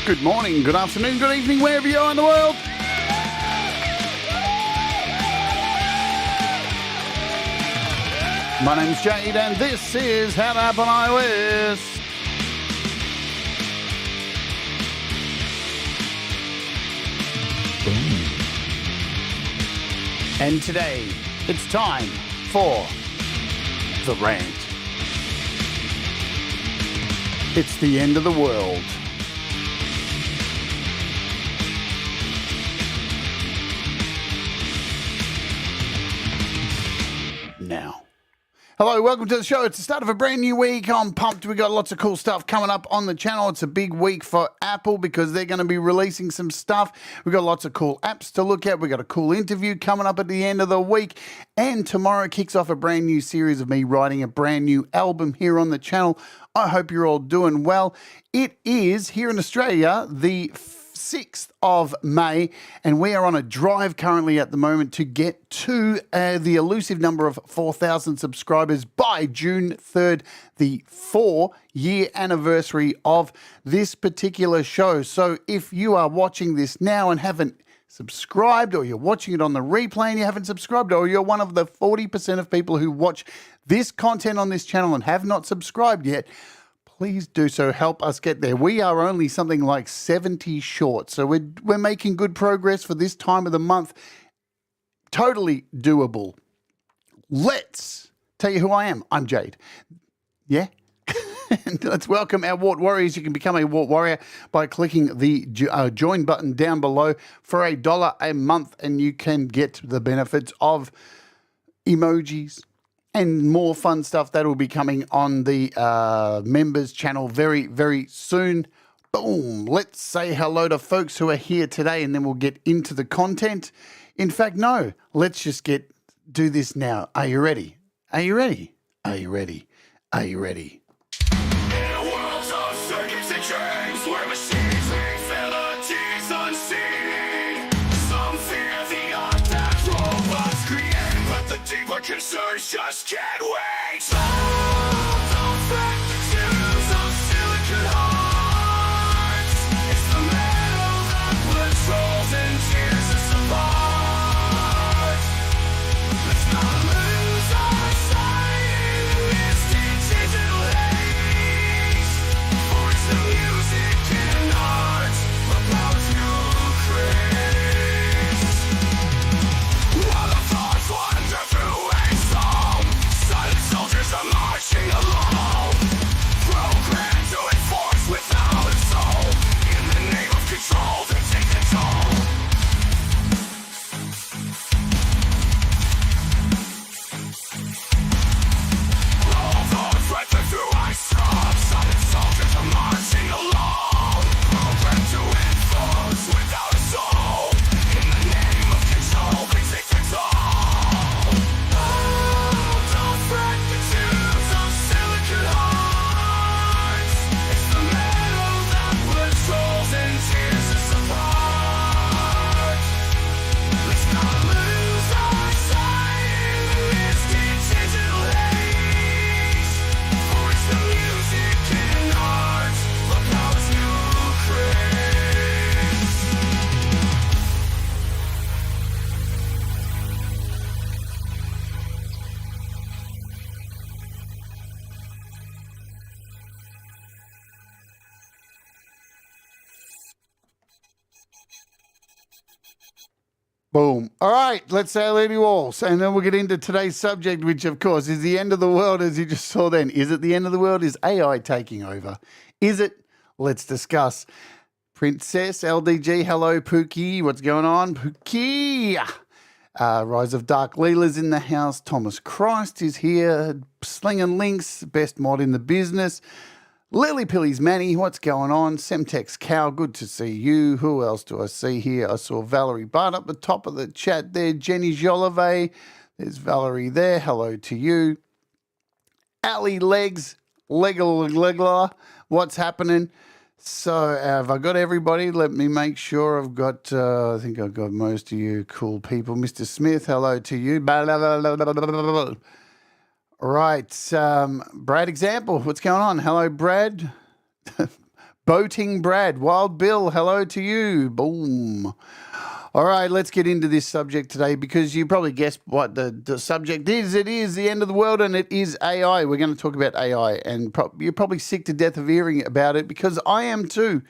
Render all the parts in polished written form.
Good morning, good afternoon, good evening, wherever you are in the world. My name's Jade, and this is How to App on iOS. And today, it's time for the rant. It's the end of the world. Now. Hello, welcome to the show. It's the start of a brand new week. I'm pumped. We've got lots of cool stuff coming up on the channel. It's a big week for Apple because they're going to be releasing some stuff. We've got lots of cool apps to look at. We've got a cool interview coming up at the end of the week. And tomorrow kicks off a brand new series of me writing a brand new album here on the channel. I hope you're all doing well. It is, here in Australia, the 6th of May, and we are on a drive currently at the moment to get to the elusive number of 4,000 subscribers by June 3rd, the 4-year anniversary of this particular show. So if you are watching this now and haven't subscribed, or you're watching it on the replay and you haven't subscribed, or you're one of the 40% of people who watch this content on this channel and have not subscribed yet, please do so. Help us get there. We are only something like 70 short, so we're making good progress for this time of the month. Totally doable. Let's tell you who I am. I'm Jade. Yeah? And let's welcome our Wart Warriors. You can become a Wart Warrior by clicking the join button down below for $1 a month, and you can get the benefits of emojis and more fun stuff that will be coming on the members channel very, very soon. Boom. Let's say hello to folks who are here today, and then we'll get into the content. In fact, no, let's just do this now. Are you ready? Are you ready? Are you ready? Are you ready? Concerns just can't wait. So don't fret the tunes of silicon hearts. It's the metal that patrols and tears us apart. Let's not lose our sight in the misty digital haze. For it's the music and art about you, Chris. While the thoughts wander through soldiers are marching along, programmed to enforce without a soul. In the name of control, they take the toll. All those right through ice scrubs, solid soldiers are marching along, programmed to enforce without a soul. In the name of control, they take the toll. Boom. All right, let's say hello to you all. And then we'll get into today's subject, which, of course, is the end of the world, as you just saw then. Is it the end of the world? Is AI taking over? Is it? Let's discuss. Princess LDG, hello, Pookie. What's going on? Pookie. Rise of Dark Leela's in the house. Thomas Christ is here. Slinging links, best mod in the business. Lily Pilly's Manny, what's going on? Semtex Cow, good to see you. Who else do I see here? I saw Valerie Bart up the top of the chat there. Jenny Jolivet, there's Valerie there. Hello to you. Ali Legs, Legler, what's happening? So have I got everybody? Let me make sure I've got, I think I've got most of you cool people. Mr. Smith, hello to you. Right, Brad Example, what's going on? Hello, Brad. Boating Brad, Wild Bill, hello to you. Boom. All right, let's get into this subject today because you probably guessed what the subject is. It is the end of the world and it is AI. We're going to talk about AI and you're probably sick to death of hearing about it because I am too.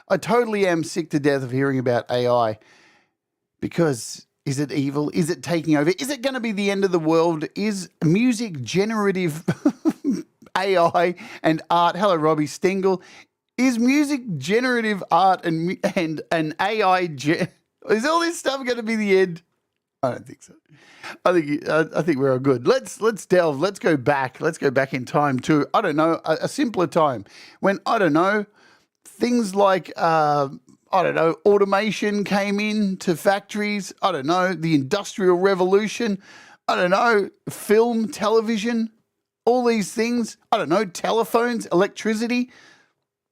I totally am sick to death of hearing about AI because is it evil? Is it taking over? Is it going to be the end of the world? Is music generative AI and art? Hello, Robbie Stingle. Is music generative art and AI? Is all this stuff going to be the end? I don't think so. I think we're all good. Let's delve. Let's go back. Let's go back in time to I don't know a simpler time when I don't know things like I don't know automation came into factories. I don't know the Industrial Revolution. I don't know film, television, all these things. I don't know telephones, electricity.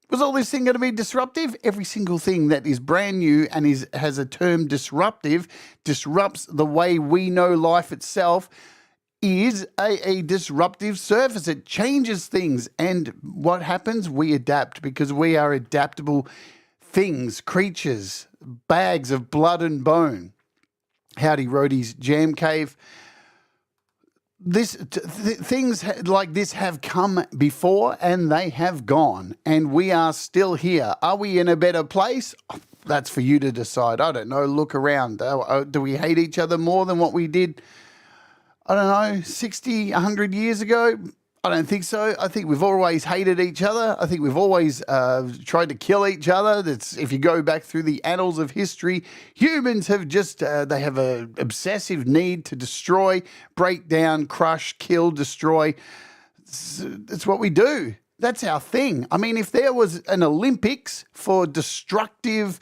Was all this thing going to be disruptive? Every single thing that is brand new and has a term disruptive, disrupts the way we know life itself, is a disruptive surface. It changes things. And what happens? We adapt because we are adaptable things, creatures, bags of blood and bone. Howdy, Roadies, Jam Cave. Things like this have come before and they have gone and we are still here. Are we in a better place? That's for you to decide. I don't know. Look around. Do we hate each other more than what we did, I don't know, 60, 100 years ago? I don't think so. I think we've always hated each other. I think we've always tried to kill each other. That's if you go back through the annals of history, humans have just, they have an obsessive need to destroy, break down, crush, kill, destroy. It's what we do. That's our thing. I mean, if there was an Olympics for destructive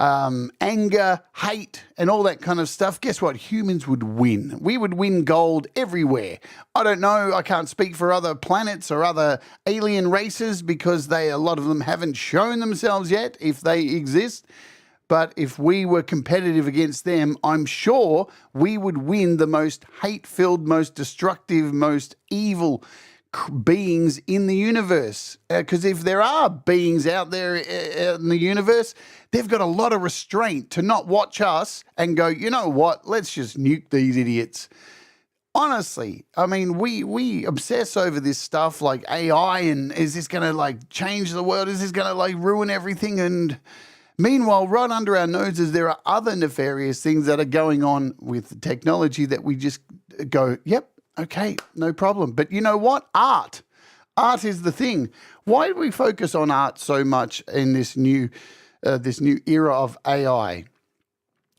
anger, hate, and all that kind of stuff, guess what? Humans would win. We would win gold everywhere. I don't know. I can't speak for other planets or other alien races because a lot of them haven't shown themselves yet, if they exist. But if we were competitive against them, I'm sure we would win the most hate-filled, most destructive, most evil beings in the universe. Because if there are beings out there in the universe, they've got a lot of restraint to not watch us and go, you know what, let's just nuke these idiots. Honestly, I mean, we obsess over this stuff like AI and is this going to like change the world? Is this going to like ruin everything? And meanwhile, right under our noses, there are other nefarious things that are going on with technology that we just go, yep, okay, no problem. But you know what? Art is the thing. Why do we focus on art so much in this new era of AI?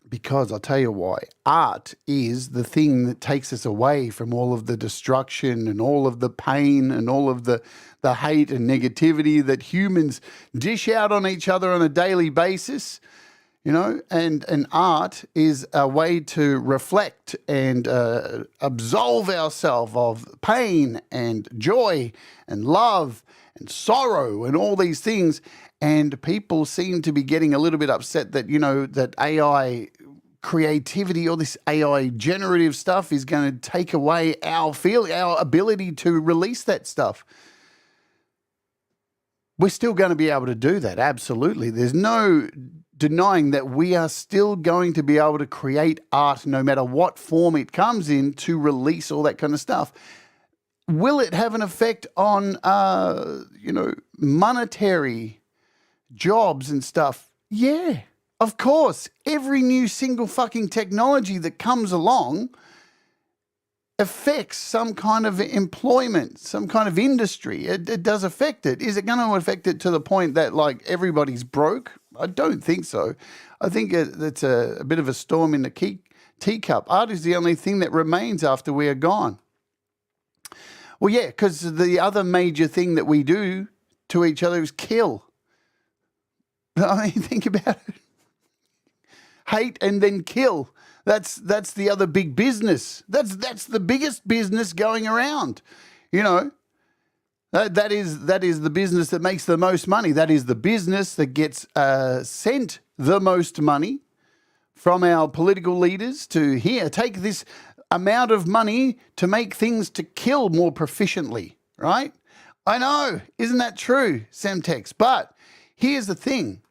Because I'll tell you why. Art is the thing that takes us away from all of the destruction and all of the pain and all of the hate and negativity that humans dish out on each other on a daily basis. You know, and art is a way to reflect and absolve ourselves of pain and joy and love and sorrow and all these things. And people seem to be getting a little bit upset that, you know, that AI creativity or this AI generative stuff is going to take away our ability to release that stuff. We're still going to be able to do that. Absolutely. There's no denying that we are still going to be able to create art no matter what form it comes in to release all that kind of stuff. Will it have an effect on, monetary jobs and stuff? Yeah, of course. Every new single fucking technology that comes along affects some kind of employment, some kind of industry. It does affect it. Is it going to affect it to the point that like everybody's broke? I don't think so. I think it's a bit of a storm in the teacup. Art is the only thing that remains after we are gone. Well, yeah, because the other major thing that we do to each other is kill. I mean, think about it. Hate and then kill. That's the other big business. That's the biggest business going around. You know, that is the business that makes the most money. That is the business that gets sent the most money from our political leaders to here. Take this amount of money to make things to kill more proficiently, right? I know, isn't that true, Semtex? But here's the thing.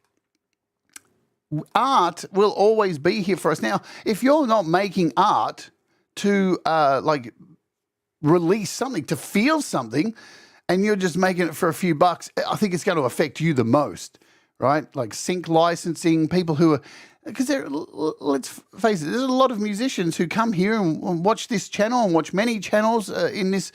Art will always be here for us. Now, if you're not making art to like release something, to feel something, and you're just making it for a few bucks, I think it's going to affect you the most, right? Like sync licensing, people who are, because let's face it, there's a lot of musicians who come here and watch this channel and watch many channels in this,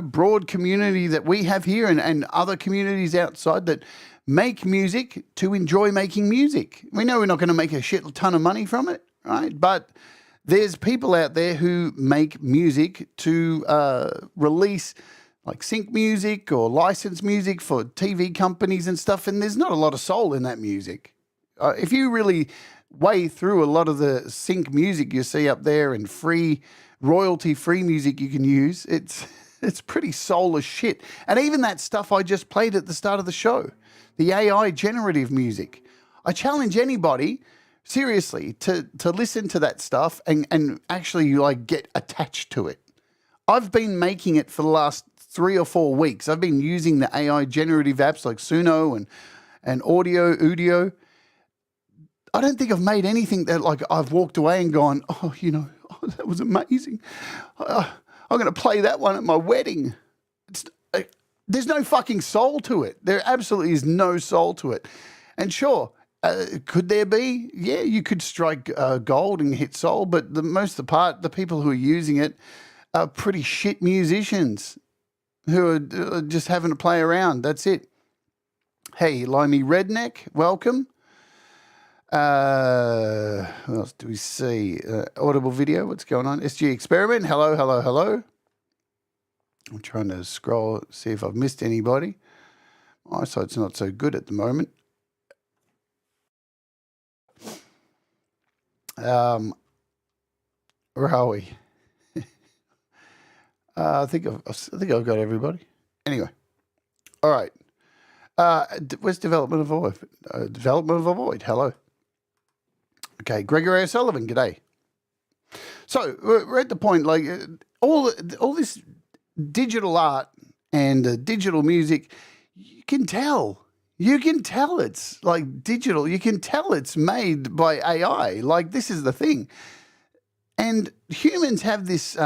broad community that we have here and other communities outside that make music to enjoy making music. We know we're not going to make a shit ton of money from it, right? But there's people out there who make music to release like sync music or license music for TV companies and stuff, and there's not a lot of soul in that music. If you really weigh through a lot of the sync music you see up there and free, royalty-free music you can use, it's pretty soulless shit. And even that stuff I just played at the start of the show, the AI generative music. I challenge anybody, seriously, to listen to that stuff and actually like get attached to it. I've been making it for the last 3 or 4 weeks. I've been using the AI generative apps like Suno and Udio. I don't think I've made anything that like I've walked away and gone, that was amazing. I'm going to play that one at my wedding. There's no fucking soul to it. There absolutely is no soul to it. And sure, could there be? Yeah, you could strike gold and hit soul, but most of the part, the people who are using it are pretty shit musicians who are just having to play around. That's it. Hey, Limey Redneck, welcome. What else do we see? Audible video, what's going on? SG Experiment, hello, hello, hello. I'm trying to scroll, see if I've missed anybody. My eyesight's not so good at the moment. Where are we? I think I've got everybody. Anyway, all right. Where's Development of Void? Development of a Void. Hello. Okay, Gregory O'Sullivan. G'day. So we're at the point like all this digital art and digital music. You can tell it's like digital. You can tell it's made by AI. Like this is the thing, and humans have this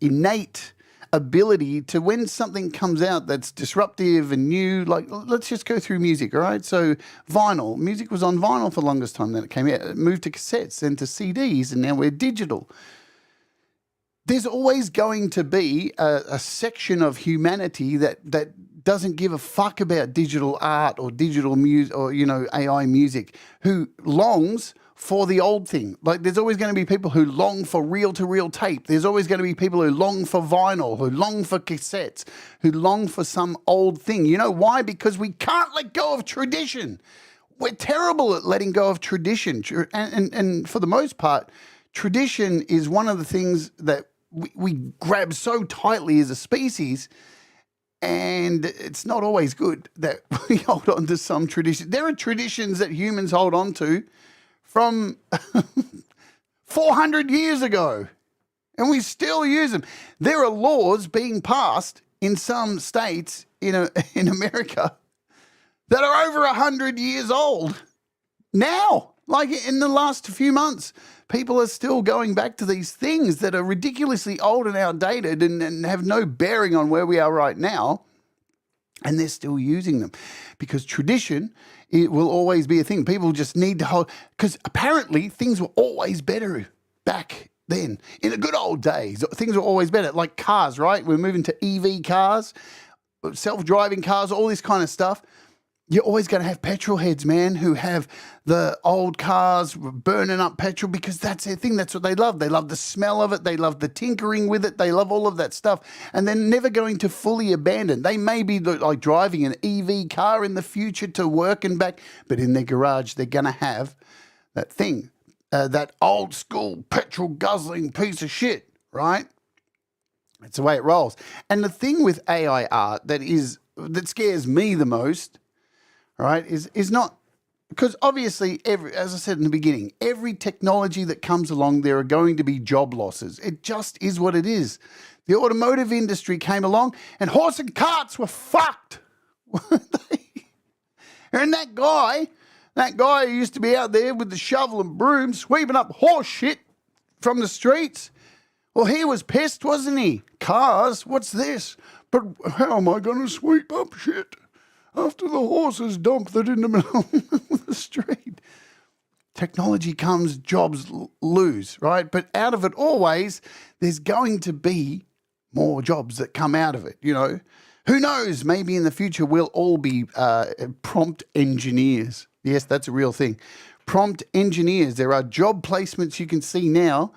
innate ability to, when something comes out that's disruptive and new, like let's just go through music, all right? So vinyl, music was on vinyl for the longest time, then it came out, it moved to cassettes, then to CDs, and now we're digital. There's always going to be a section of humanity that doesn't give a fuck about digital art or digital music or, AI music, who longs for the old thing. Like there's always going to be people who long for reel-to-reel tape. There's always going to be people who long for vinyl, who long for cassettes, who long for some old thing. You know why? Because we can't let go of tradition. We're terrible at letting go of tradition. And for the most part, tradition is one of the things that we grab so tightly as a species, and it's not always good that we hold on to some tradition. There are traditions that humans hold on to from 400 years ago, and we still use them. There are laws being passed in some states in America that are over 100 years old now. Like in the last few months, people are still going back to these things that are ridiculously old and outdated and have no bearing on where we are right now. And they're still using them because tradition, it will always be a thing. People just need to hold, because apparently things were always better back then. In the good old days, things were always better. Like cars, right? We're moving to EV cars, self-driving cars, all this kind of stuff. You're always going to have petrol heads, man, who have the old cars burning up petrol because that's their thing. That's what they love. They love the smell of it. They love the tinkering with it. They love all of that stuff. And they're never going to fully abandon. They may be like driving an EV car in the future to work and back, but in their garage, they're going to have that thing, that old school petrol guzzling piece of shit, right? That's the way it rolls. And the thing with AI art that scares me the most, right, is not, because obviously, as I said in the beginning, every technology that comes along, there are going to be job losses. It just is what it is. The automotive industry came along and horse and carts were fucked. And that guy who used to be out there with the shovel and broom sweeping up horse shit from the streets, well, he was pissed, wasn't he? Cars, what's this? But how am I going to sweep up shit after the horses dumped it in the middle of the street? Technology comes, jobs lose, right? But out of it always, there's going to be more jobs that come out of it, you know. Who knows? Maybe in the future we'll all be prompt engineers. Yes, that's a real thing. Prompt engineers. There are job placements you can see now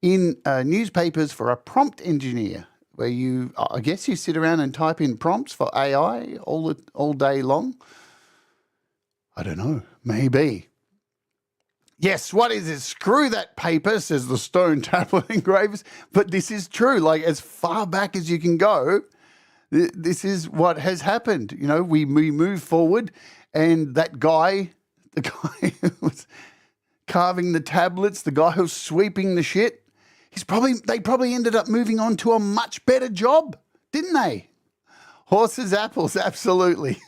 in newspapers for a prompt engineer, where you, I guess you sit around and type in prompts for AI all day long. I don't know. Maybe. Yes, what is it? Screw that paper, says the stone tablet engravers. But this is true. Like, as far back as you can go, this is what has happened. You know, we move forward, and that guy, the guy who was carving the tablets, the guy who was sweeping the shit, they probably ended up moving on to a much better job, didn't they? Horses, apples, absolutely.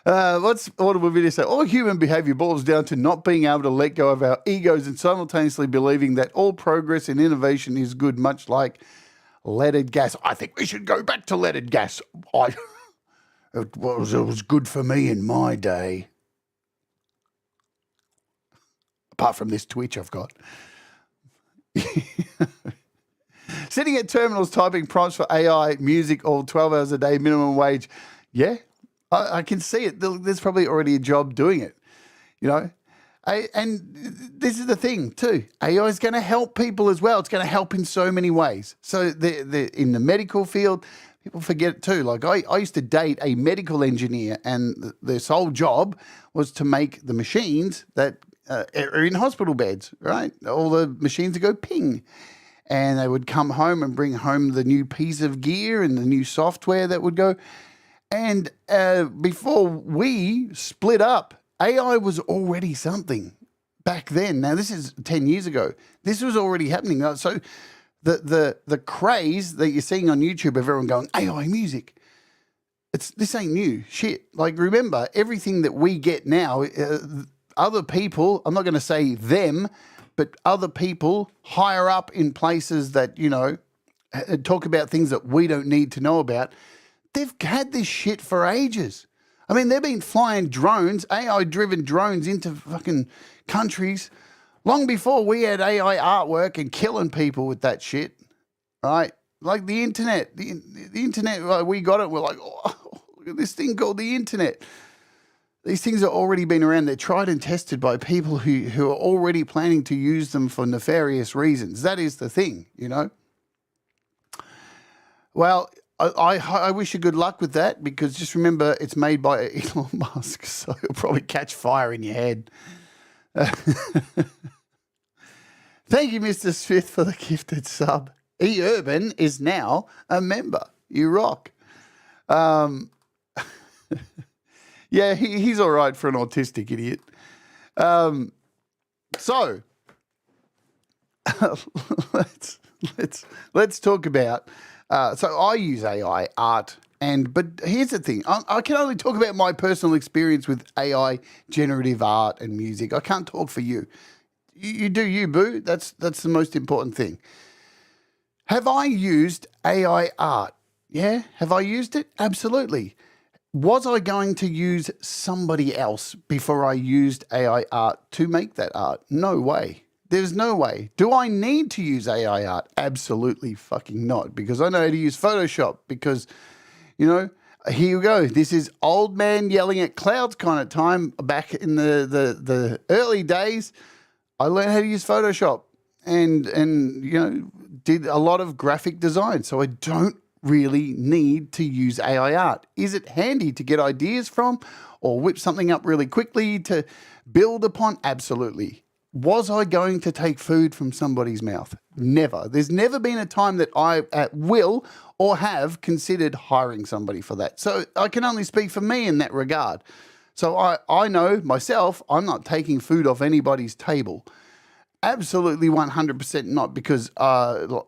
What's Audible Video say? All human behavior boils down to not being able to let go of our egos and simultaneously believing that all progress and innovation is good, much like leaded gas. I think we should go back to leaded gas. It was good for me in my day. Apart from this twitch I've got. Sitting at terminals typing prompts for AI, music, all 12 hours a day, minimum wage. Yeah. I can see it. There's probably already a job doing it, you know. And this is the thing too. AI is going to help people as well. It's going to help in so many ways. So in the medical field, people forget it too. Like I used to date a medical engineer, and their sole job was to make the machines that are in hospital beds, right? All the machines that go ping. And they would come home and bring home the new piece of gear and the new software that would go. And before we split up, AI was already something back then. Now, this is 10 years ago. This was already happening. So the craze that you're seeing on YouTube of everyone going, AI music, this ain't new shit. Like, remember, everything that we get now, other people, I'm not going to say them, but other people higher up in places that, you know, talk about things that we don't need to know about. They've had this shit for ages. I mean, they've been flying drones, AI-driven drones into fucking countries long before we had AI artwork and killing people with that shit, right? Like the internet. The internet, like, we got it, we're like, oh, look at this thing called the internet. These things have already been around. They're tried and tested by people who are already planning to use them for nefarious reasons. That is the thing, you know? Well, I wish you good luck with that, because just remember it's made by Elon Musk, so it'll probably catch fire in your head. Thank you, Mr. Smith, for the gifted sub. E-Urban is now a member. You rock. Yeah, he's all right for an autistic idiot. So let's talk about. So I use AI art, but here's the thing. I can only talk about my personal experience with AI generative art and music. I can't talk for you. You do you, boo. That's the most important thing. Have I used AI art? Yeah. Have I used it? Absolutely. Was I going to use somebody else before I used AI art to make that art? No way. There's no way. Do I need to use AI art? Absolutely fucking not, because I know how to use Photoshop, because, you know, here we go. This is old man yelling at clouds kind of time. Back in the early days, I learned how to use Photoshop and you know, did a lot of graphic design. So I don't really need to use AI art. Is it handy to get ideas from or whip something up really quickly to build upon? Absolutely. Was I going to take food from somebody's mouth? Never. There's never been a time that I will or have considered hiring somebody for that. So I can only speak for me in that regard. So I know myself, I'm not taking food off anybody's table. Absolutely 100% not, because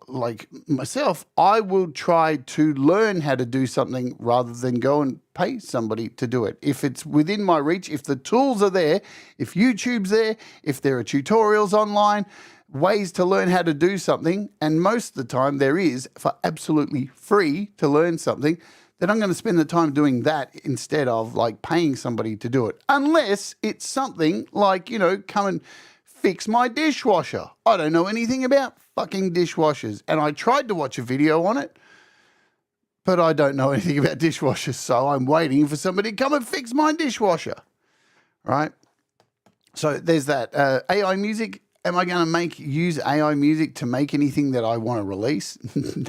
like myself, I will try to learn how to do something rather than go and pay somebody to do it. If it's within my reach, if the tools are there, if YouTube's there, if there are tutorials online, ways to learn how to do something, and most of the time there is for absolutely free to learn something, then I'm going to spend the time doing that instead of like paying somebody to do it. Unless it's something like, you know, come and fix my dishwasher. I don't know anything about fucking dishwashers. And I tried to watch a video on it, but I don't know anything about dishwashers. So I'm waiting for somebody to come and fix my dishwasher. Right? So there's that. AI music. Am I going to use AI music to make anything that I want to release?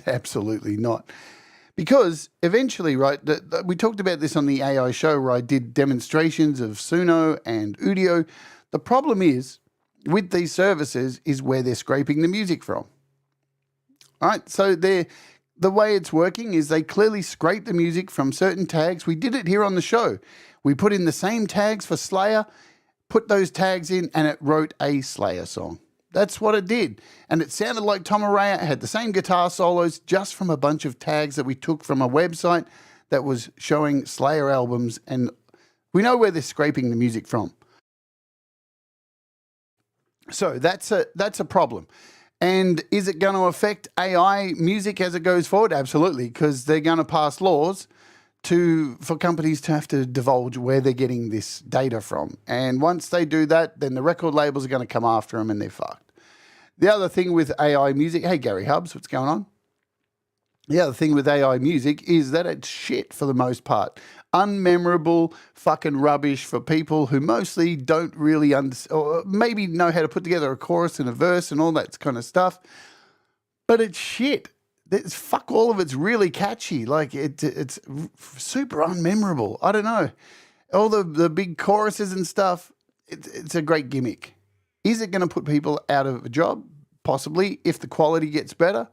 Absolutely not. Because eventually, right, we talked about this on the AI show where I did demonstrations of Suno and Udio. The problem is, with these services, is where they're scraping the music from. All right, so the way it's working is they clearly scrape the music from certain tags. We did it here on the show. We put in the same tags for Slayer, put those tags in, and it wrote a Slayer song. That's what it did. And it sounded like Tom Araya. It had the same guitar solos just from a bunch of tags that we took from a website that was showing Slayer albums. And we know where they're scraping the music from. So that's a problem. And is it going to affect AI music as it goes forward? Absolutely, because they're going to pass laws for companies to have to divulge where they're getting this data from. And once they do that, then the record labels are going to come after them and they're fucked. The other thing with AI music, hey, Gary Hubbs, what's going on? The other thing with AI music is that it's shit for the most part. Unmemorable fucking rubbish for people who mostly don't really or maybe know how to put together a chorus and a verse and all that kind of stuff. But it's shit. Fuck all of it's really catchy. Like it's super unmemorable. I don't know. All the big choruses and stuff, it's a great gimmick. Is it going to put people out of a job? Possibly, if the quality gets better.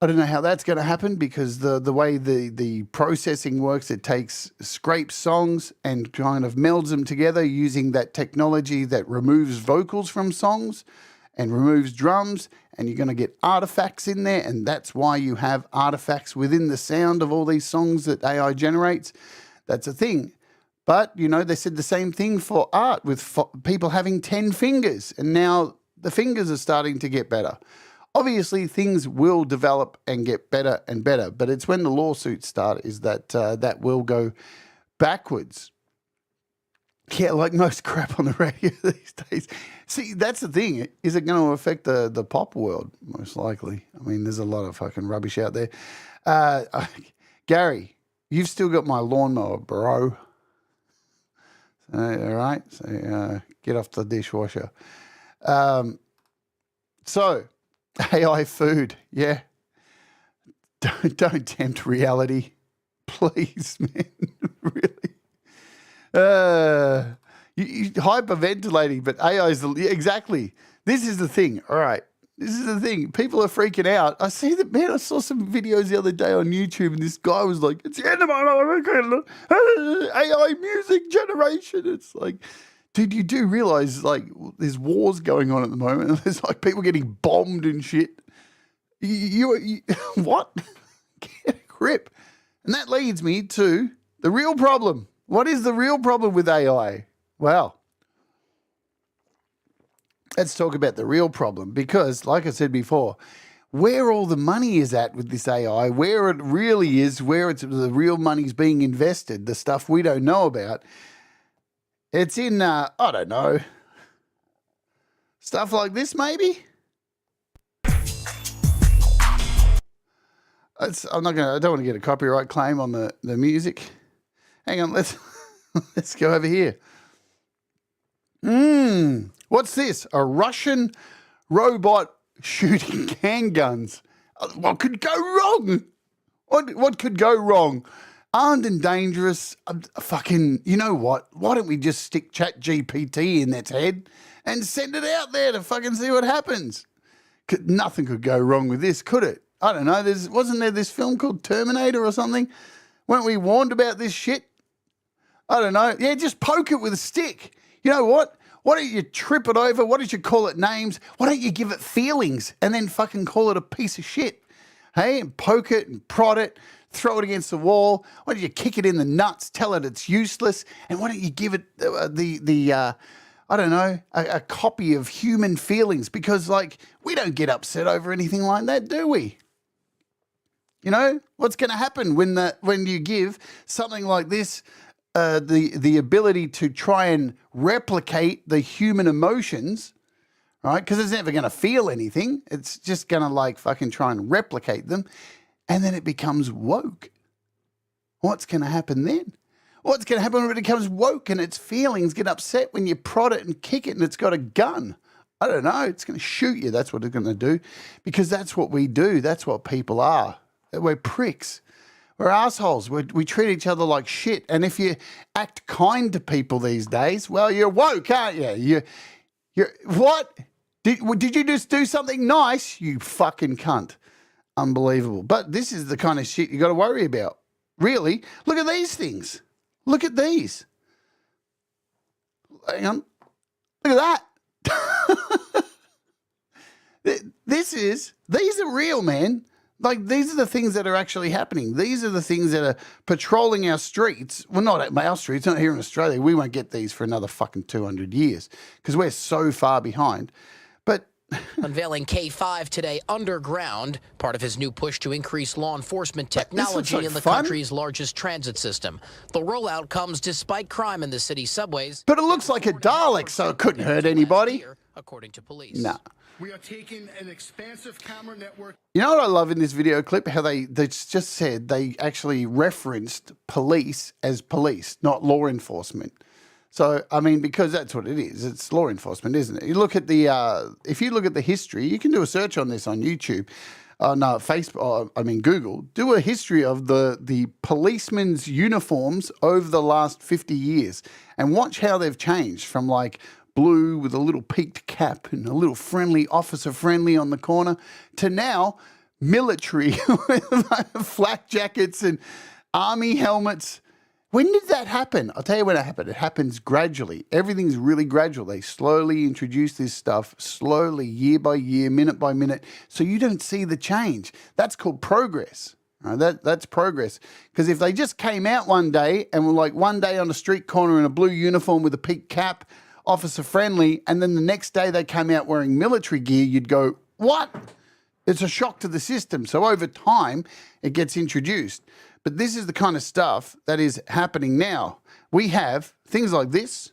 I don't know how that's going to happen, because the way the processing works, it scrapes songs and kind of melds them together using that technology that removes vocals from songs and removes drums, and you're going to get artifacts in there, and that's why you have artifacts within the sound of all these songs that AI generates. That's a thing. But, you know, they said the same thing for art with people having 10 fingers, and now the fingers are starting to get better. Obviously, things will develop and get better and better, but it's when the lawsuits start is that that will go backwards. Yeah, like most crap on the radio these days. See, that's the thing. Is it going to affect the pop world? Most likely. I mean, there's a lot of fucking rubbish out there. Gary, you've still got my lawnmower, bro. All right, so get off the dishwasher. So, AI food, yeah. Don't tempt reality, please, man. Really. You hyperventilating, but AI is exactly. This is the thing. All right. This is the thing. People are freaking out. I see that, man. I saw some videos the other day on YouTube, and this guy was like, "It's the end of my AI music generation." It's like, dude, you do realize like there's wars going on at the moment, and there's like people getting bombed and shit. You what? Get a grip. And that leads me to the real problem. What is the real problem with AI? Well, let's talk about the real problem, because, like I said before, where all the money is at with this AI, where it really is, where the real money's being invested, the stuff we don't know about, it's in, I don't know, stuff like this maybe? I don't want to get a copyright claim on the music. Hang on, let's go over here. What's this? A Russian robot shooting handguns. What could go wrong? What could go wrong? Armed and dangerous. Fucking, you know what? Why don't we just stick ChatGPT in its head and send it out there to fucking see what happens? Nothing could go wrong with this, could it? I don't know. Wasn't there this film called Terminator or something? Weren't we warned about this shit? I don't know. Yeah, just poke it with a stick. You know what? Why don't you trip it over? Why don't you call it names? Why don't you give it feelings and then fucking call it a piece of shit? Hey, and poke it and prod it, throw it against the wall. Why don't you kick it in the nuts, tell it it's useless, and why don't you give it I don't know, a copy of human feelings? Because, like, we don't get upset over anything like that, do we? You know, what's going to happen when you give something like this the ability to try and replicate the human emotions, right? Because it's never going to feel anything. It's just going to, like, fucking try and replicate them, and then it becomes woke. What's going to happen then? What's going to happen when it becomes woke and its feelings get upset when you prod it and kick it and it's got a gun? I don't know. It's going to shoot you. That's what it's going to do, because that's what we do. That's what people are. We're pricks. We're assholes. We treat each other like shit. And if you act kind to people these days, well, you're woke, aren't you? You're what? Did you just do something nice? You fucking cunt. Unbelievable. But this is the kind of shit you got to worry about. Really? Look at these things. Look at these. Hang on. Look at that. These are real, man. Like, these are the things that are actually happening. These are the things that are patrolling our streets. Well, not at our streets, not here in Australia. We won't get these for another fucking 200 years because we're so far behind. But unveiling K5 today underground, part of his new push to increase law enforcement technology in the country's largest transit system. The rollout comes despite crime in the city's subways. But it looks like a Dalek, so it couldn't hurt anybody. According to police. Nah. We are taking an expansive camera network. You know what I love in this video clip? How they just said they actually referenced police as police, not law enforcement. So, I mean, because that's what it is. It's law enforcement, isn't it? You look at the, if you look at the history, you can do a search on this on YouTube, Facebook, Google. Do a history of the policemen's uniforms over the last 50 years and watch how they've changed from, like, blue with a little peaked cap and a little friendly, officer friendly on the corner, to now military with flak jackets and army helmets. When did that happen? I'll tell you when it happened. It happens gradually. Everything's really gradual. They slowly introduce this stuff, slowly, year by year, minute by minute, so you don't see the change. That's called progress. That's progress. Because if they just came out one day and were like one day on a street corner in a blue uniform with a peaked cap, officer friendly, and then the next day they came out wearing military gear, you'd go, what? It's a shock to the system. So over time, it gets introduced. But this is the kind of stuff that is happening now. We have things like this.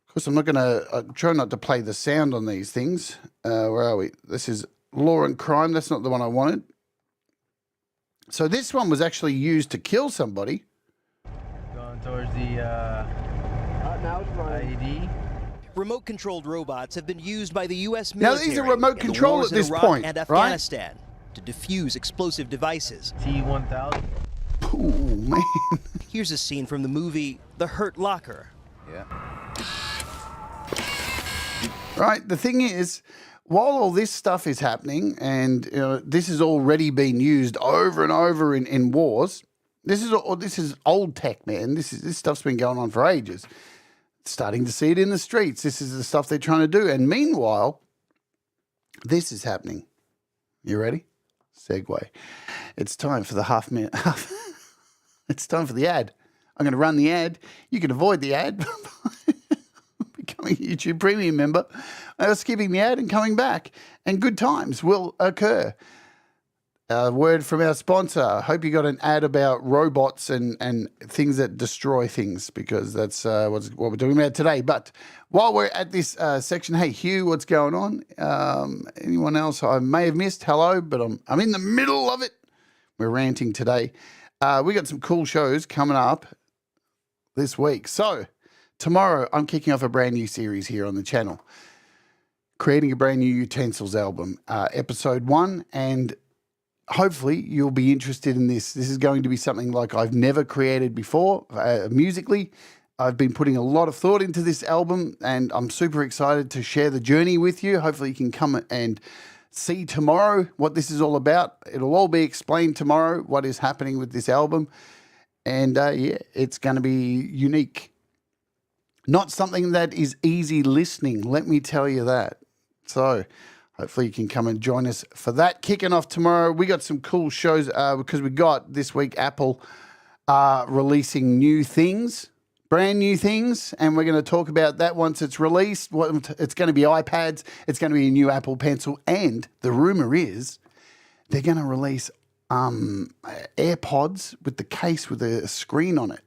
Of course, I'm not going to try not to play the sound on these things. Where are we? This is law and crime. That's not the one I wanted. So this one was actually used to kill somebody. Going towards the IED. Remote-controlled robots have been used by the U.S. military. Now these are remote control at this point, and right? Afghanistan to defuse explosive devices. T-1000. Oh, man. Here's a scene from the movie The Hurt Locker. Yeah. Right. The thing is, while all this stuff is happening, and this has already been used over and over in wars, this is old tech, man. This stuff's been going on for ages. Starting to see it in the streets. This is the stuff they're trying to do. And meanwhile, this is happening. You ready? Segue. It's time for the half-minute. It's time for the ad. I'm going to run the ad. You can avoid the ad by becoming a YouTube Premium member, skipping the ad and coming back. And good times will occur. A word from our sponsor. I hope you got an ad about robots and things that destroy things, because that's what we're doing about today. But while we're at this section, hey, Hugh, what's going on? Anyone else I may have missed? Hello, but I'm in the middle of it. We're ranting today. We got some cool shows coming up this week. So tomorrow, I'm kicking off a brand new series here on the channel, creating a brand new utensils album, episode 1, and hopefully you'll be interested in this. This is going to be something like I've never created before musically. I've been putting a lot of thought into this album, and I'm super excited to share the journey with you. Hopefully you can come and see tomorrow what this is all about. It'll all be explained tomorrow, what is happening with this album. And yeah, it's going to be unique. Not something that is easy listening, let me tell you that. So hopefully you can come and join us for that. Kicking off tomorrow, we got some cool shows because we got this week Apple releasing new things, brand new things, and we're going to talk about that once it's released. It's going to be iPads, it's going to be a new Apple Pencil, and the rumor is they're going to release AirPods with the case with a screen on it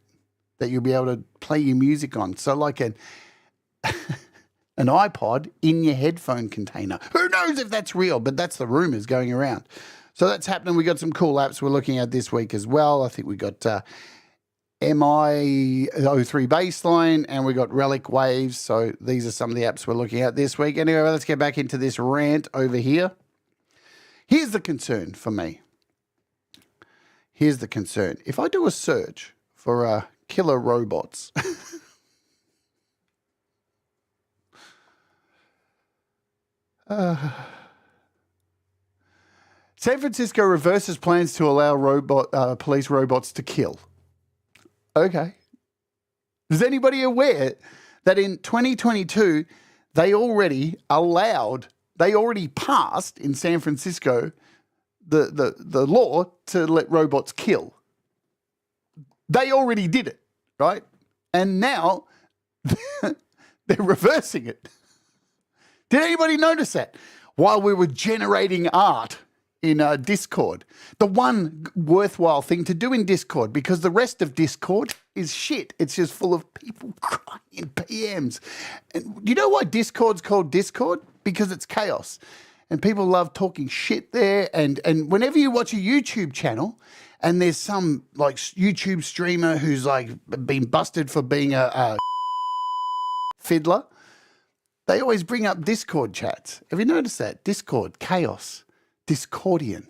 that you'll be able to play your music on. So like an iPod in your headphone container. Who knows if that's real, but that's the rumors going around. So that's happening. We got some cool apps we're looking at this week as well. I think we got MI03 Baseline and we got Relic Waves. So these are some of the apps we're looking at this week. Anyway, let's get back into this rant over here. Here's the concern for me. Here's the concern. If I do a search for killer robots, San Francisco reverses plans to allow police robots to kill. Okay. Is anybody aware that in 2022, they already passed in San Francisco the law to let robots kill? They already did it, right? And now they're reversing it. Did anybody notice that? While we were generating art in Discord, the one worthwhile thing to do in Discord, because the rest of Discord is shit. It's just full of people crying in PMs. And you know why Discord's called Discord? Because it's chaos. And people love talking shit there. And whenever you watch a YouTube channel and there's some like YouTube streamer who's like been busted for being a fiddler, they always bring up Discord chats. Have you noticed that? Discord, chaos, Discordian.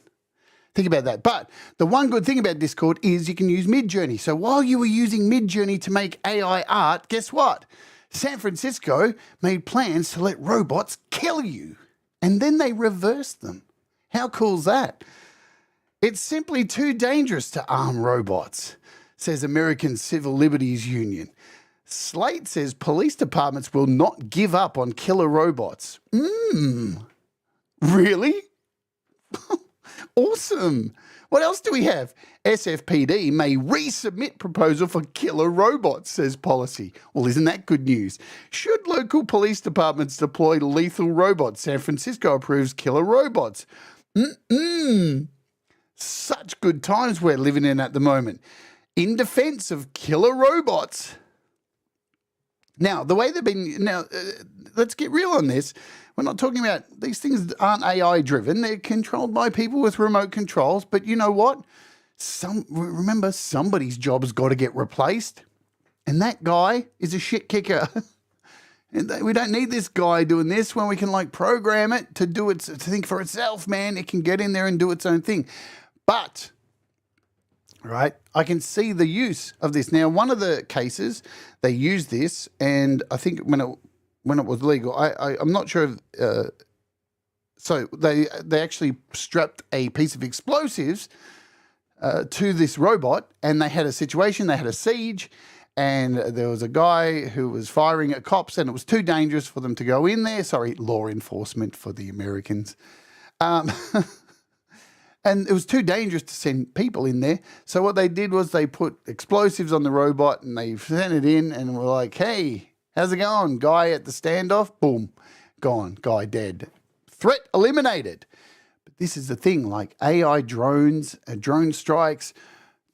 Think about that. But the one good thing about Discord is you can use Midjourney. So while you were using Midjourney to make AI art, guess what? San Francisco made plans to let robots kill you. And then they reversed them. How cool is that? It's simply too dangerous to arm robots, says American Civil Liberties Union. Slate says police departments will not give up on killer robots. Really? Awesome. What else do we have? SFPD may resubmit proposal for killer robots, says policy. Well, isn't that good news? Should local police departments deploy lethal robots? San Francisco approves killer robots. Such good times we're living in at the moment. In defense of killer robots. Now, the way they've been, let's get real on this. We're not talking about, these things aren't AI driven. They're controlled by people with remote controls. But you know what? Remember, somebody's job's got to get replaced. And that guy is a shit kicker. And we don't need this guy doing this when we can like program it to do it, to think for itself, man. It can get in there and do its own thing. But, right, I can see the use of this. Now, one of the cases, they used this, and I think when it was legal, I'm not sure if, so they actually strapped a piece of explosives to this robot, and they had a situation, they had a siege, and there was a guy who was firing at cops, and it was too dangerous for them to go in there. Sorry, law enforcement for the Americans. And it was too dangerous to send people in there. So what they did was they put explosives on the robot and they sent it in and were like, hey, how's it going? Guy at the standoff, boom, gone, guy dead. Threat eliminated. But this is the thing, like AI drones, drone strikes,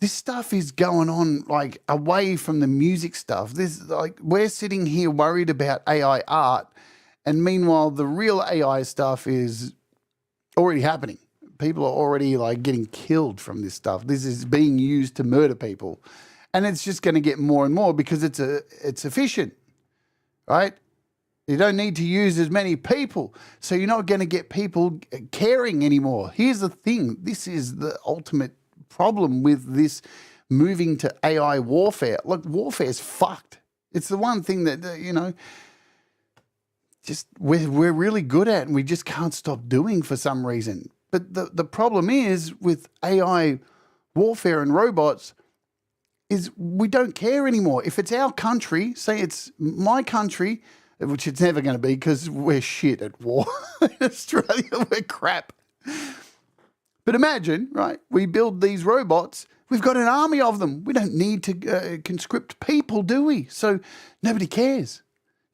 this stuff is going on like away from the music stuff. This like we're sitting here worried about AI art, and meanwhile the real AI stuff is already happening. People are already like getting killed from this stuff. This is being used to murder people. And it's just going to get more and more because it's efficient, right? You don't need to use as many people. So you're not going to get people caring anymore. Here's the thing. This is the ultimate problem with this moving to AI warfare. Look, warfare is fucked. It's the one thing that, just we're really good at and we just can't stop doing for some reason. But the problem is with AI warfare and robots, is we don't care anymore. If it's our country, say it's my country, which it's never going to be because we're shit at war. In Australia, we're crap. But imagine, right, we build these robots. We've got an army of them. We don't need to conscript people, do we? So nobody cares.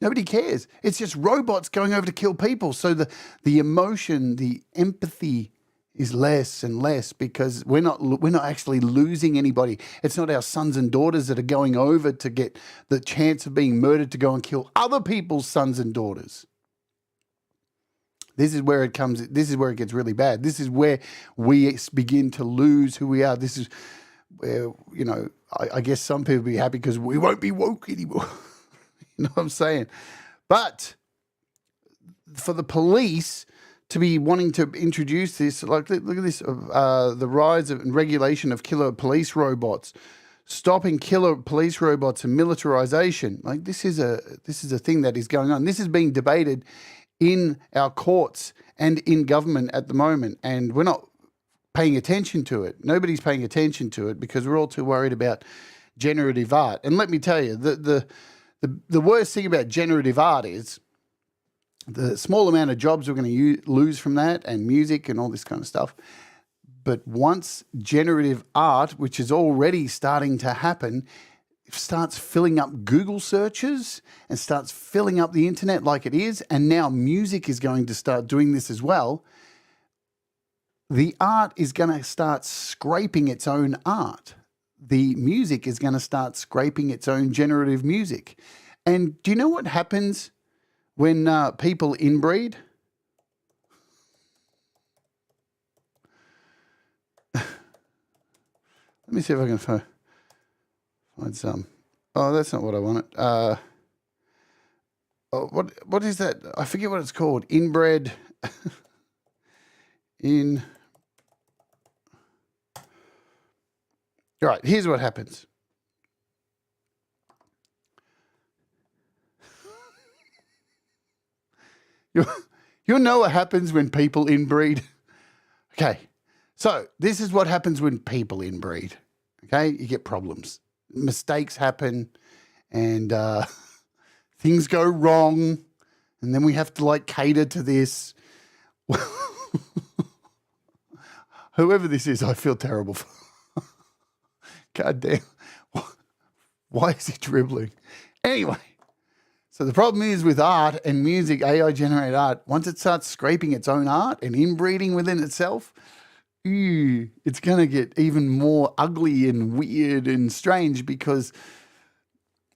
Nobody cares. It's just robots going over to kill people. So the emotion, the empathy is less and less because we're not actually losing anybody. It's not our sons and daughters that are going over to get the chance of being murdered to go and kill other people's sons and daughters. This is where it comes. This is where it gets really bad. This is where we begin to lose who we are. This is where, you know, I guess some people will be happy because we won't be woke anymore. You know what I'm saying? But for the police to be wanting to introduce this, like, look at this, the rise and regulation of killer police robots, stopping killer police robots and militarization. Like, this is a thing that is going on. This is being debated in our courts and in government at the moment, and we're not paying attention to it. Nobody's paying attention to it because we're all too worried about generative art. And let me tell you, the worst thing about generative art is the small amount of jobs we're going to lose from that, and music and all this kind of stuff. But once generative art, which is already starting to happen, starts filling up Google searches and starts filling up the internet like it is, and now music is going to start doing this as well, the art is going to start scraping its own art. The music is going to start scraping its own generative music. And do you know what happens when people inbreed? Let me see if I can find some. Oh, that's not what I wanted. What is that? I forget what it's called. Inbred. All right, here's what happens. You'll know what happens when people inbreed. Okay, so this is what happens when people inbreed. Okay, you get problems. Mistakes happen and things go wrong, and then we have to like cater to this. Whoever this is, I feel terrible for. God damn. Why is he dribbling? Anyway, so the problem is with art and music, AI generated art, once it starts scraping its own art and inbreeding within itself, it's going to get even more ugly and weird and strange because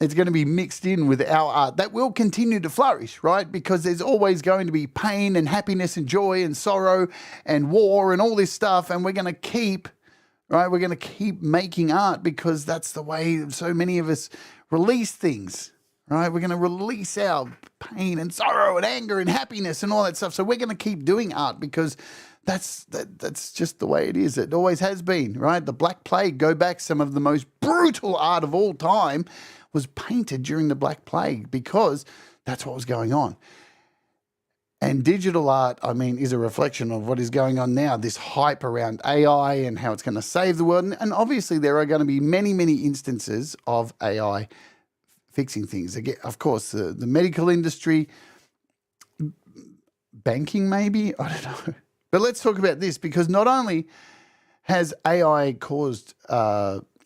it's going to be mixed in with our art that will continue to flourish, right? Because there's always going to be pain and happiness and joy and sorrow and war and all this stuff. And we're going to keep, right? We're going to keep making art because that's the way so many of us release things, right? We're going to release our pain and sorrow and anger and happiness and all that stuff. So we're going to keep doing art because that's just the way it is. It always has been, right? The Black Plague, go back, some of the most brutal art of all time was painted during the Black Plague because that's what was going on. And digital art, I mean, is a reflection of what is going on now, this hype around AI and how it's going to save the world. And obviously there are going to be many, many instances of AI fixing things. Again, of course, the medical industry, banking maybe, I don't know. But let's talk about this because not only has AI caused,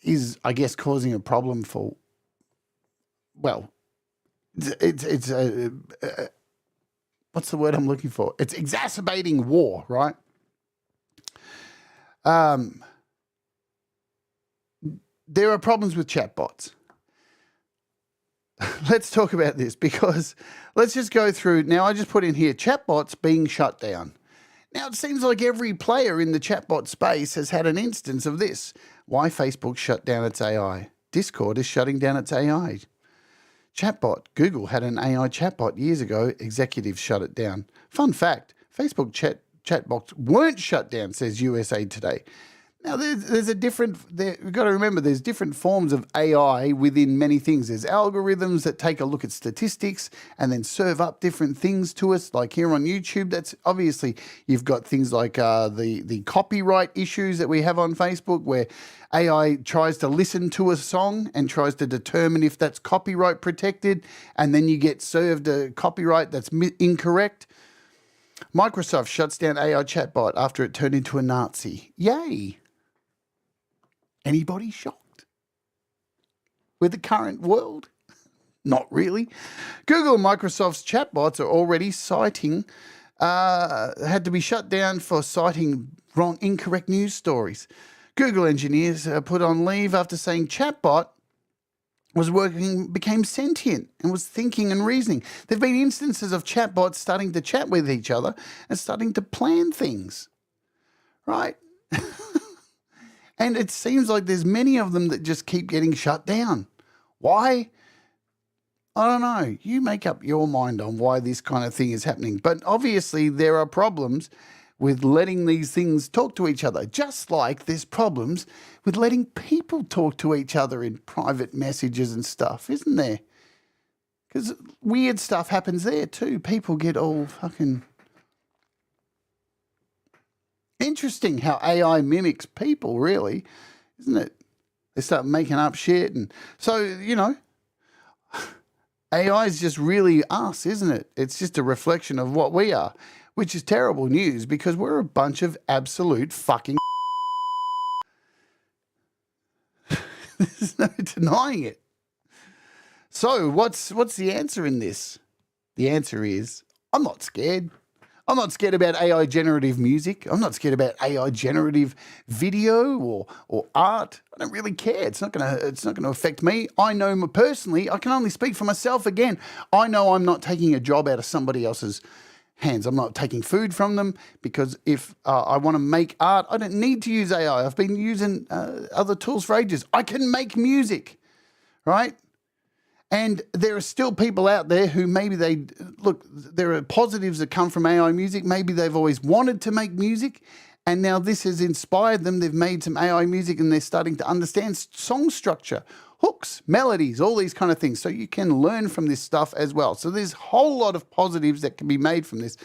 is I guess causing a problem for, well, it's what's the word I'm looking for? It's exacerbating war, right? There are problems with chatbots. Let's talk about this because let's just go through. Now, I just put in here chatbots being shut down. Now, it seems like every player in the chatbot space has had an instance of this. Why Facebook shut down its AI? Discord is shutting down its AI. Chatbot. Google had an AI chatbot years ago. Executives shut it down. Fun fact, Facebook chatbots weren't shut down, says USA Today. Now, there's a different, we've got to remember there's different forms of AI within many things. There's algorithms that take a look at statistics and then serve up different things to us. Like here on YouTube, that's obviously, you've got things like the copyright issues that we have on Facebook where AI tries to listen to a song and tries to determine if that's copyright protected, and then you get served a copyright that's incorrect. Microsoft shuts down AI chatbot after it turned into a Nazi. Yay. Anybody shocked with the current world? Not really. Google and Microsoft's chatbots are already had to be shut down for citing incorrect news stories. Google engineers put on leave after saying chatbot became sentient and was thinking and reasoning. There have been instances of chatbots starting to chat with each other and starting to plan things, right? And it seems like there's many of them that just keep getting shut down. Why? I don't know. You make up your mind on why this kind of thing is happening. But obviously there are problems with letting these things talk to each other, just like there's problems with letting people talk to each other in private messages and stuff, isn't there? Because weird stuff happens there too. People get all fucking... Interesting how AI mimics people, really, isn't it? They start making up shit. And so, you know, AI is just really us, isn't it? It's just a reflection of what we are, which is terrible news because we're a bunch of absolute fucking There's no denying it. So what's the answer in this? The answer is I'm not scared. I'm not scared about AI generative music. I'm not scared about AI generative video or art. I don't really care. It's not gonna affect me. I know personally, I can only speak for myself again. I know I'm not taking a job out of somebody else's hands. I'm not taking food from them because if I want to make art, I don't need to use AI. I've been using other tools for ages. I can make music, right? And there are still people out there who maybe there are positives that come from AI music. Maybe they've always wanted to make music and now this has inspired them. They've made some AI music and they're starting to understand song structure, hooks, melodies, all these kind of things. So you can learn from this stuff as well. So there's a whole lot of positives that can be made from this.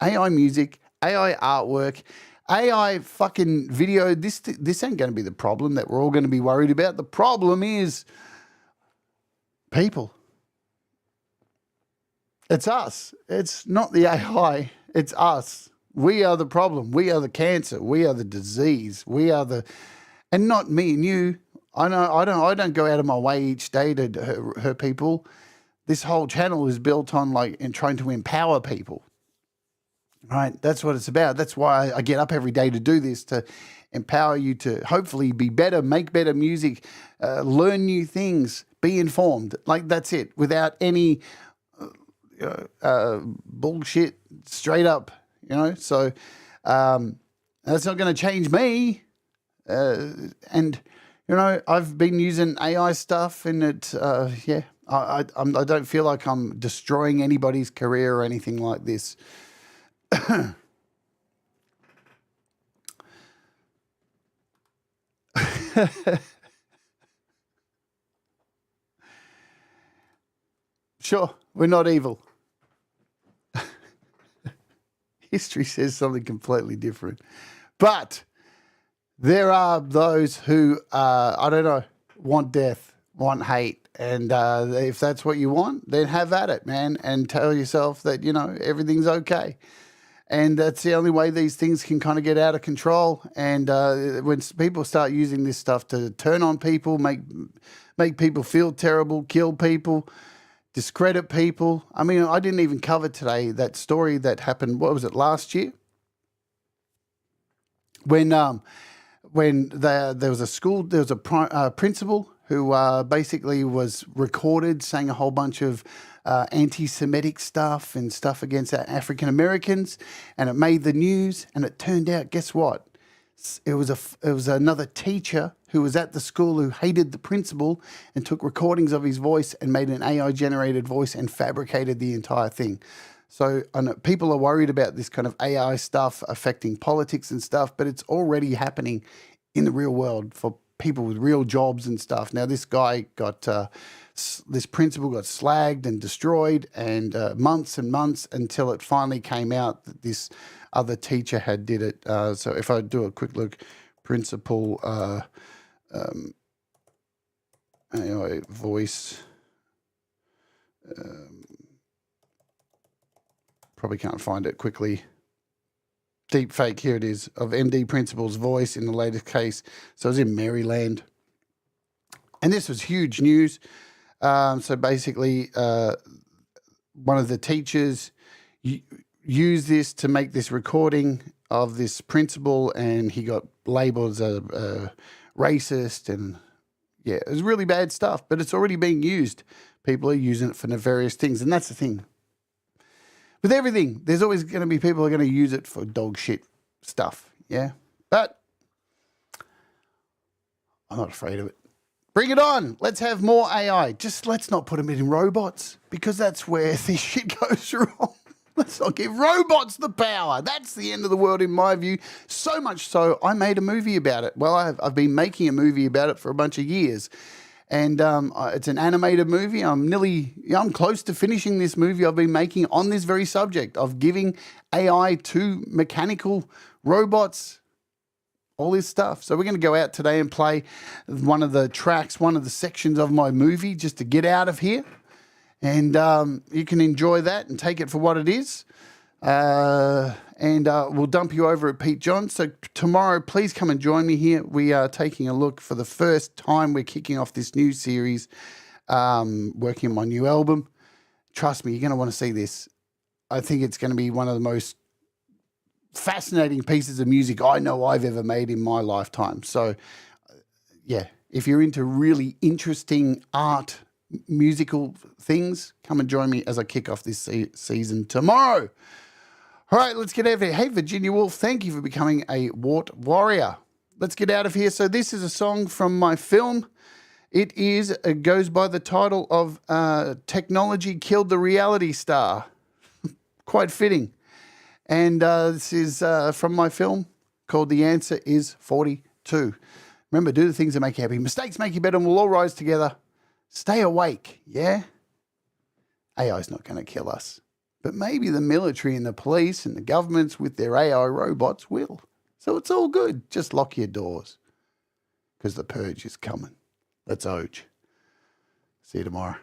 AI music, AI artwork, AI fucking video. This ain't going to be the problem that we're all going to be worried about. The problem is people. It's us. It's not the AI. It's us. We are the problem. We are the cancer. We are the disease. We are and not me and you. I know. I don't go out of my way each day to hurt people. This whole channel is built on trying to empower people. Right? That's what it's about. That's why I get up every day to do this, to empower you to hopefully be better, make better music, learn new things, be informed. That's it, without any bullshit, straight up, So that's not going to change me. And, I've been using AI stuff and I don't feel like I'm destroying anybody's career or anything like this. Sure, we're not evil. History says something completely different. But there are those who, want death, want hate. And if that's what you want, then have at it, man. And tell yourself that, everything's okay. And that's the only way these things can kind of get out of control. And when people start using this stuff to turn on people, make people feel terrible, kill people, discredit people. I mean, I didn't even cover today that story that happened, what was it, last year? When there was a school, there was a principal who basically was recorded saying a whole bunch of anti-Semitic stuff and stuff against African Americans, and it made the news. And it turned out, guess what? It was another teacher who was at the school who hated the principal and took recordings of his voice and made an AI-generated voice and fabricated the entire thing. So I know people are worried about this kind of AI stuff affecting politics and stuff, but it's already happening in the real world for people with real jobs and stuff. Now, this guy got, this principal got slagged and destroyed, and months and months until it finally came out that this other teacher had did it. So if I do a quick look, principal AI voice. Probably can't find it quickly. Deep fake, here it is, of MD Principal's voice in the latest case. So it was in Maryland. And this was huge news. So basically, one of the teachers used this to make this recording of this principal, and he got labeled as a racist. And yeah, it was really bad stuff, but it's already being used. People are using it for nefarious things, and that's the thing. With everything, there's always going to be people who are going to use it for dog shit stuff, yeah? But I'm not afraid of it. Bring it on. Let's have more AI. Just let's not put them in robots, because that's where this shit goes wrong. Let's not give robots the power. That's the end of the world in my view. So much so, I made a movie about it. Well, I've been making a movie about it for a bunch of years. And it's an animated movie. I'm close to finishing this movie I've been making on this very subject of giving AI to mechanical robots, all this stuff. So we're going to go out today and play one of the tracks, one of the sections of my movie just to get out of here. And you can enjoy that and take it for what it is. And we'll dump you over at Pete John. So tomorrow, please come and join me here. We are taking a look for the first time. We're kicking off this new series, working on my new album. Trust me, you're going to want to see this. I think it's going to be one of the most fascinating pieces of music I know I've ever made in my lifetime. So, yeah, if you're into really interesting art, musical things, come and join me as I kick off this season tomorrow. All right, let's get out of here. Hey, Virginia Woolf, thank you for becoming a Wart Warrior. Let's get out of here. So this is a song from my film. It goes by the title of Technology Killed the Reality Star. Quite fitting. And this is from my film called The Answer is 42. Remember, do the things that make you happy. Mistakes make you better, and we'll all rise together. Stay awake, yeah? AI's not going to kill us. But maybe the military and the police and the governments with their AI robots will. So it's all good. Just lock your doors, because the purge is coming. Let's Oge. See you tomorrow.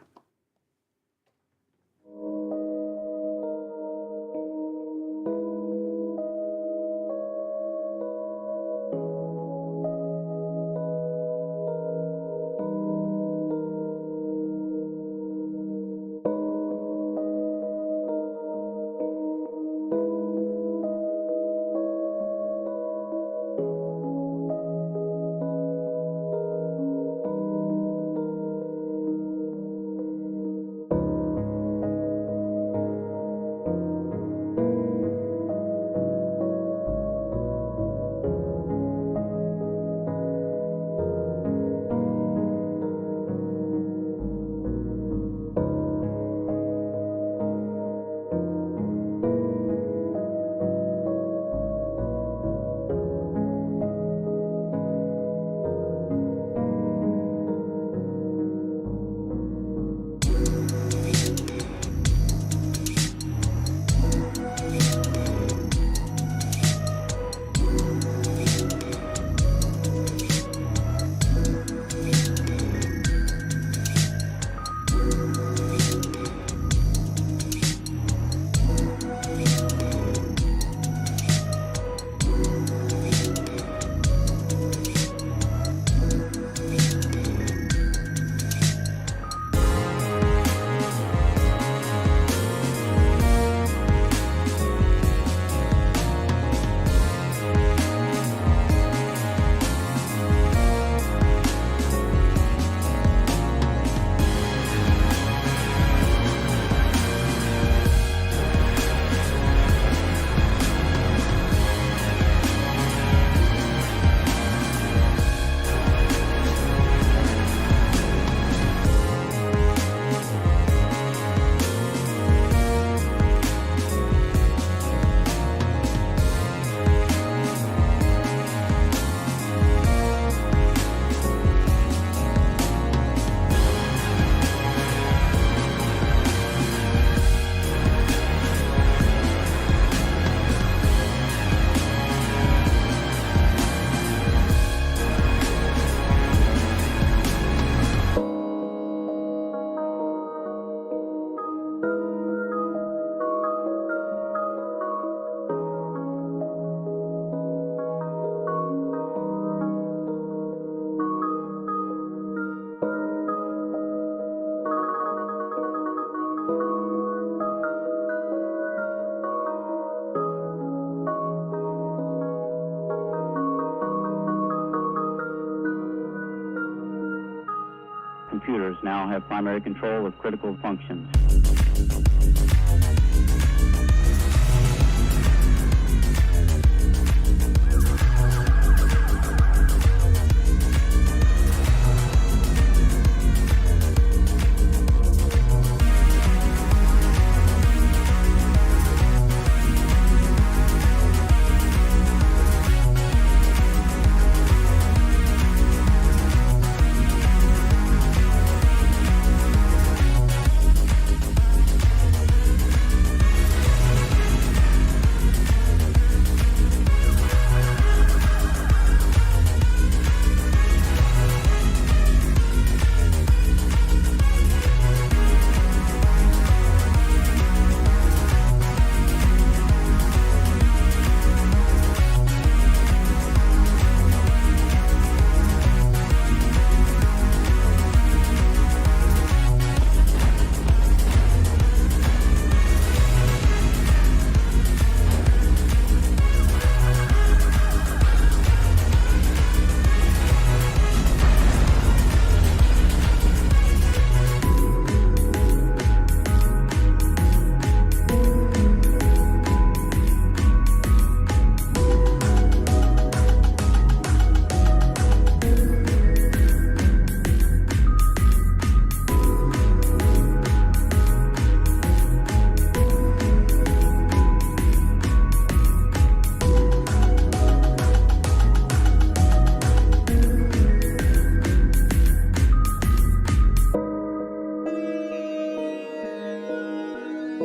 now have primary control of critical functions.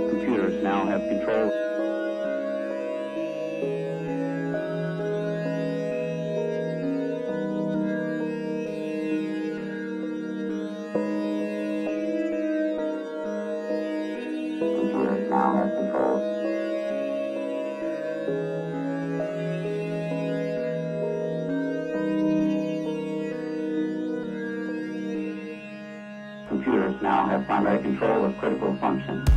Computers now have control. Computers now have control. Computers now have primary control of critical functions.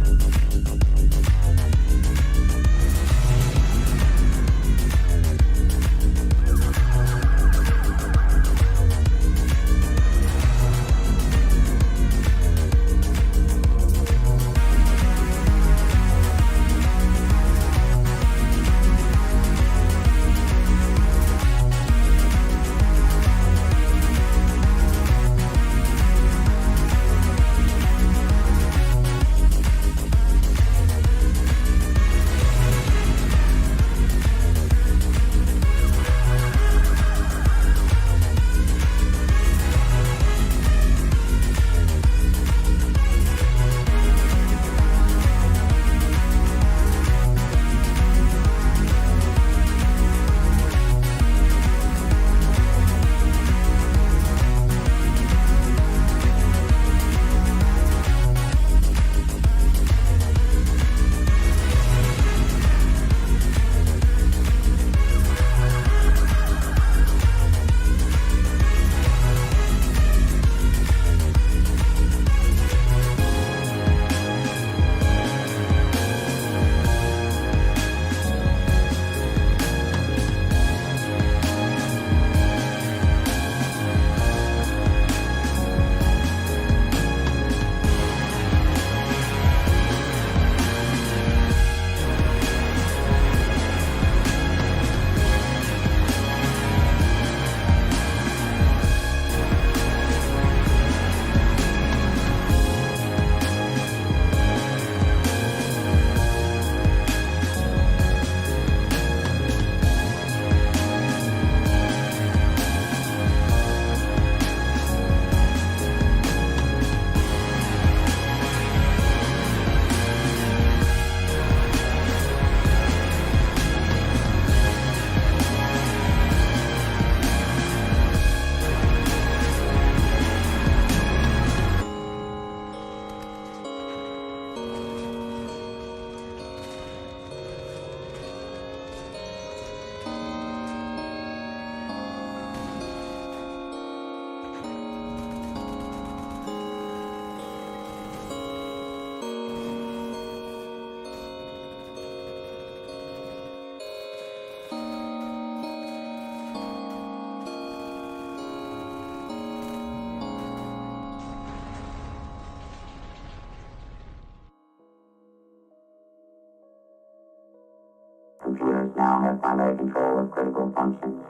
Computers now have primary control of critical functions.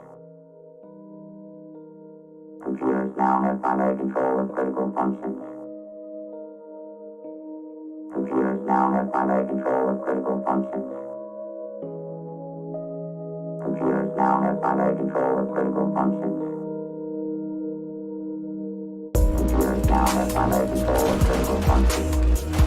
Computers now have primary control of critical functions. Computers now have primary control of critical functions. Computers now have primary control of critical functions. Computers now have primary control of critical functions.